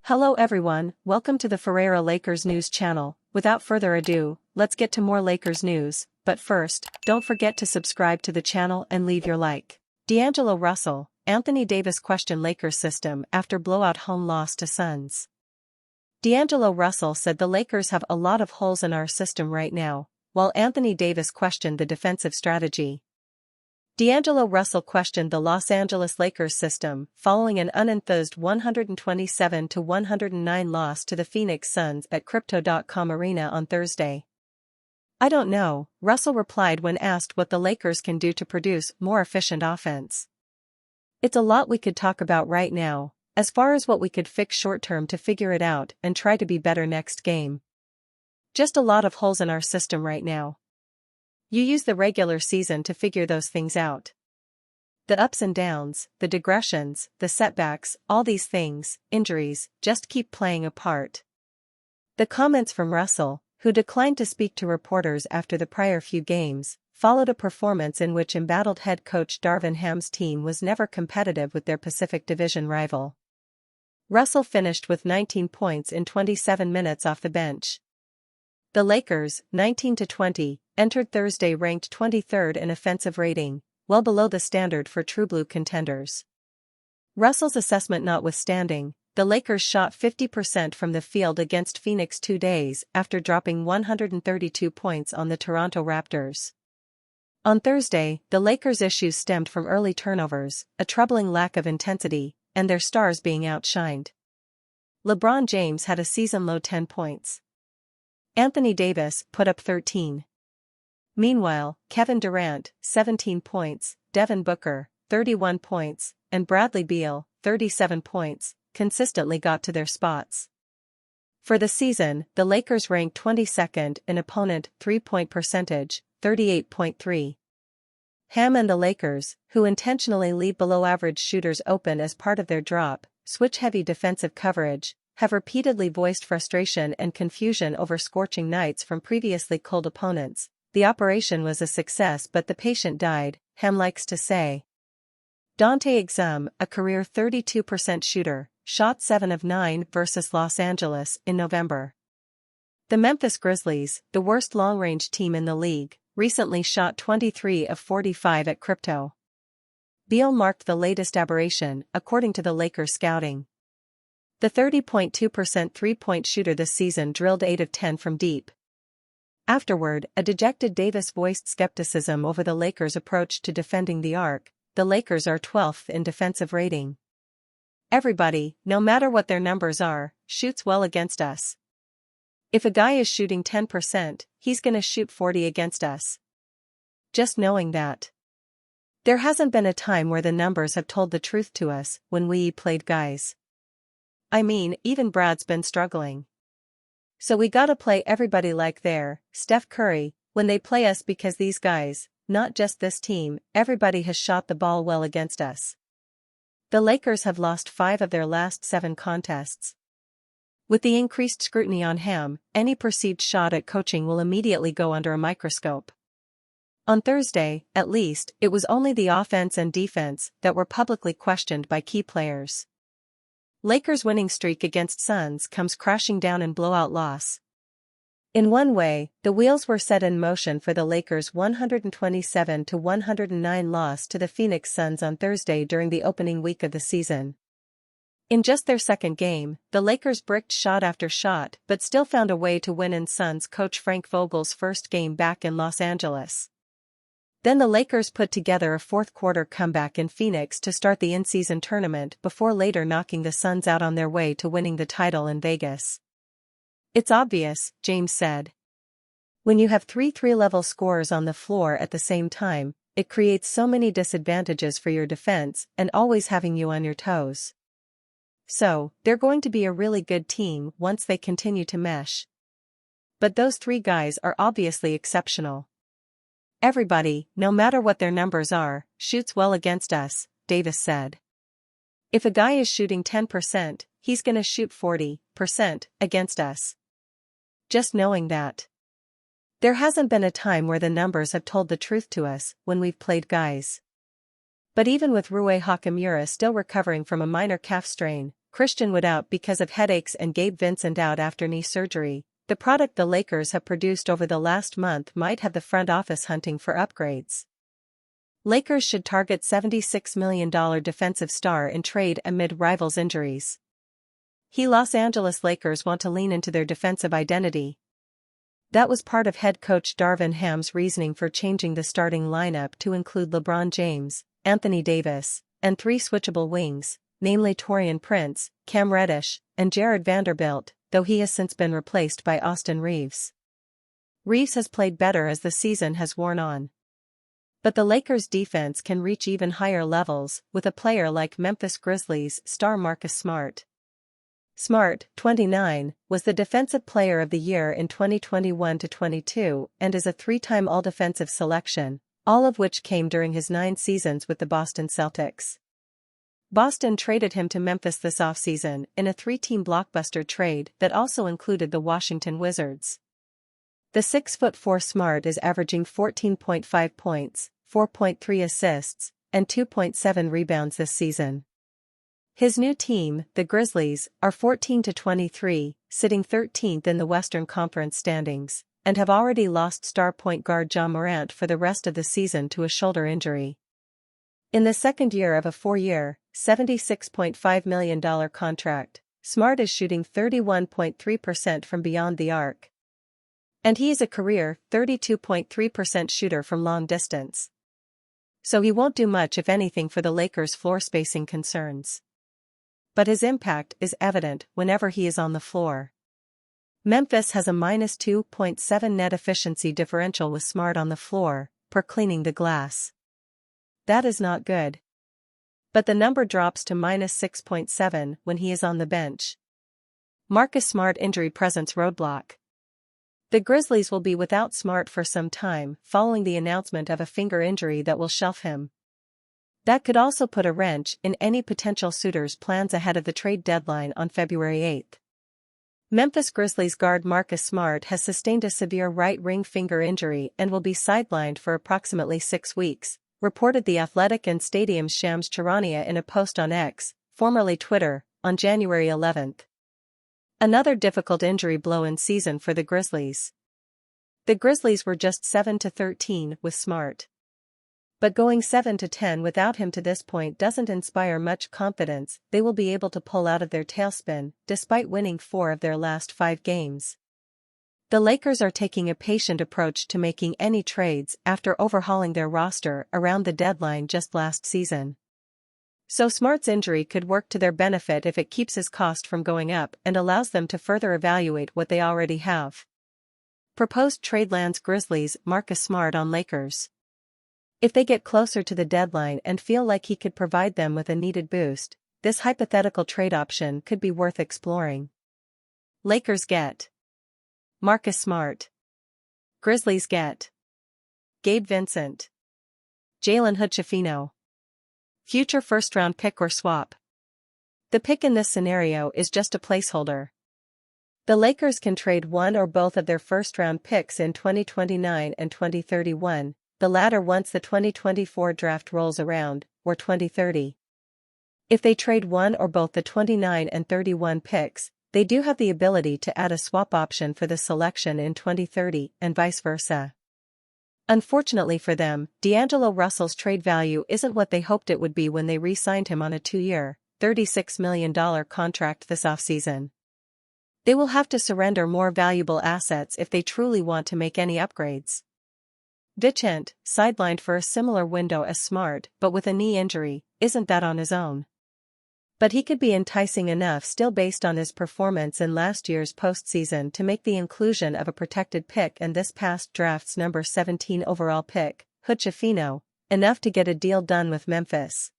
Hello everyone, welcome to the Ferreira Lakers News channel. Without further ado, let's get to more Lakers news, but first, don't forget to subscribe to the channel and leave your like. D'Angelo Russell, Anthony Davis question Lakers system after blowout home loss to Suns. D'Angelo Russell said the Lakers have a lot of holes in our system right now, while Anthony Davis questioned the defensive strategy. D'Angelo Russell questioned the Los Angeles Lakers system following an unenthused 127-109 loss to the Phoenix Suns at Crypto.com Arena on Thursday. "I don't know," Russell replied when asked what the Lakers can do to produce more efficient offense. "It's a lot we could talk about right now, as far as what we could fix short-term to figure it out and try to be better next game. Just a lot of holes in our system right now. You use the regular season to figure those things out. The ups and downs, the digressions, the setbacks, all these things, injuries, just keep playing a part." The comments from Russell, who declined to speak to reporters after the prior few games, followed a performance in which embattled head coach Darvin Ham's team was never competitive with their Pacific Division rival. Russell finished with 19 points in 27 minutes off the bench. The Lakers, 19-20, entered Thursday ranked 23rd in offensive rating, well below the standard for true blue contenders. Russell's assessment notwithstanding, the Lakers shot 50% from the field against Phoenix 2 days after dropping 132 points on the Toronto Raptors. On Thursday, the Lakers' issues stemmed from early turnovers, a troubling lack of intensity, and their stars being outshined. LeBron James had a season-low 10 points. Anthony Davis put up 13. Meanwhile, Kevin Durant, 17 points, Devin Booker, 31 points, and Bradley Beal, 37 points, consistently got to their spots. For the season, the Lakers ranked 22nd in opponent three-point percentage, 38.3. Ham and the Lakers, who intentionally leave below-average shooters open as part of their drop, switch-heavy defensive coverage, have repeatedly voiced frustration and confusion over scorching nights from previously cold opponents. "The operation was a success but the patient died," Ham likes to say. Dante Exum, a career 32% shooter, shot 7 of 9 versus Los Angeles in November. The Memphis Grizzlies, the worst long-range team in the league, recently shot 23 of 45 at Crypto. Beal marked the latest aberration, according to the Lakers scouting. The 30.2% three-point shooter this season drilled 8 of 10 from deep. Afterward, a dejected Davis voiced skepticism over the Lakers' approach to defending the arc. "The Lakers are 12th in defensive rating. Everybody, no matter what their numbers are, shoots well against us. If a guy is shooting 10%, he's gonna shoot 40 against us. Just knowing that. There hasn't been a time where the numbers have told the truth to us when we played guys. I mean, even Brad's been struggling. So we gotta play everybody like they're Steph Curry when they play us because these guys, not just this team, everybody has shot the ball well against us." The Lakers have lost 5 of their last 7 contests. With the increased scrutiny on Ham, any perceived shot at coaching will immediately go under a microscope. On Thursday, at least, it was only the offense and defense that were publicly questioned by key players. Lakers' winning streak against Suns comes crashing down in blowout loss. In one way, the wheels were set in motion for the Lakers' 127-109 loss to the Phoenix Suns on Thursday during the opening week of the season. In just their second game, the Lakers bricked shot after shot but still found a way to win in Suns coach Frank Vogel's first game back in Los Angeles. Then the Lakers put together a fourth-quarter comeback in Phoenix to start the in-season tournament before later knocking the Suns out on their way to winning the title in Vegas. "It's obvious," James said. "When you have 3 3-level scorers on the floor at the same time, it creates so many disadvantages for your defense and always having you on your toes. So, they're going to be a really good team once they continue to mesh. But those 3 guys are obviously exceptional. Everybody, no matter what their numbers are, shoots well against us," Davis said. "If a guy is shooting 10%, he's gonna shoot 40% against us. Just knowing that. There hasn't been a time where the numbers have told the truth to us when we've played guys. But even with Rui Hachimura still recovering from a minor calf strain, Christian Wood out because of headaches and Gabe Vincent out after knee surgery. The product the Lakers have produced over the last month might have the front office hunting for upgrades. Lakers should target $76 million defensive star in trade amid rivals' injuries. Los Angeles Lakers want to lean into their defensive identity. That was part of head coach Darvin Ham's reasoning for changing the starting lineup to include LeBron James, Anthony Davis, and 3 switchable wings, namely Taurean Prince, Cam Reddish, and Jared Vanderbilt, though he has since been replaced by Austin Reeves. Reeves has played better as the season has worn on. But the Lakers' defense can reach even higher levels with a player like Memphis Grizzlies star Marcus Smart. Smart, 29, was the Defensive Player of the Year in 2021-22 and is a 3-time All-Defensive selection, all of which came during his 9 seasons with the Boston Celtics. Boston traded him to Memphis this offseason in a 3-team blockbuster trade that also included the Washington Wizards. The 6'4" Smart is averaging 14.5 points, 4.3 assists, and 2.7 rebounds this season. His new team, the Grizzlies, are 14-23, sitting 13th in the Western Conference standings, and have already lost star point guard Ja Morant for the rest of the season to a shoulder injury. In the second year of a 4-year, $76.5 million contract, Smart is shooting 31.3% from beyond the arc. And he is a career 32.3% shooter from long distance. So he won't do much if anything for the Lakers' floor spacing concerns. But his impact is evident whenever he is on the floor. Memphis has a -2.7 net efficiency differential with Smart on the floor, per cleaning the glass. That is not good. But the number drops to -6.7 when he is on the bench. Marcus Smart injury presents roadblock. The Grizzlies will be without Smart for some time following the announcement of a finger injury that will shelf him. That could also put a wrench in any potential suitors' plans ahead of the trade deadline on February 8. Memphis Grizzlies guard Marcus Smart has sustained a severe right ring finger injury and will be sidelined for approximately 6 weeks, reported The Athletic and Stadium's Shams Charania in a post on X, formerly Twitter, on January 11. Another difficult injury blow in season for the Grizzlies. The Grizzlies were just 7-13 with Smart. But going 7-10 without him to this point doesn't inspire much confidence they will be able to pull out of their tailspin, despite winning 4 of their last 5 games. The Lakers are taking a patient approach to making any trades after overhauling their roster around the deadline just last season. So Smart's injury could work to their benefit if it keeps his cost from going up and allows them to further evaluate what they already have. Proposed trade lands Grizzlies Marcus Smart on Lakers. If they get closer to the deadline and feel like he could provide them with a needed boost, this hypothetical trade option could be worth exploring. Lakers get Marcus Smart. Grizzlies get Gabe Vincent, Jalen Hood-Schifino. Future first-round pick or swap. The pick in this scenario is just a placeholder. The Lakers can trade one or both of their first-round picks in 2029 and 2031, the latter once the 2024 draft rolls around, or 2030. If they trade one or both the 29 and 31 picks, they do have the ability to add a swap option for the selection in 2030, and vice versa. Unfortunately for them, D'Angelo Russell's trade value isn't what they hoped it would be when they re-signed him on a 2-year, $36 million contract this offseason. They will have to surrender more valuable assets if they truly want to make any upgrades. Vincent, sidelined for a similar window as Smart but with a knee injury, isn't that on his own. But he could be enticing enough still based on his performance in last year's postseason to make the inclusion of a protected pick and this past draft's number 17 overall pick, Hood-Schifino, enough to get a deal done with Memphis.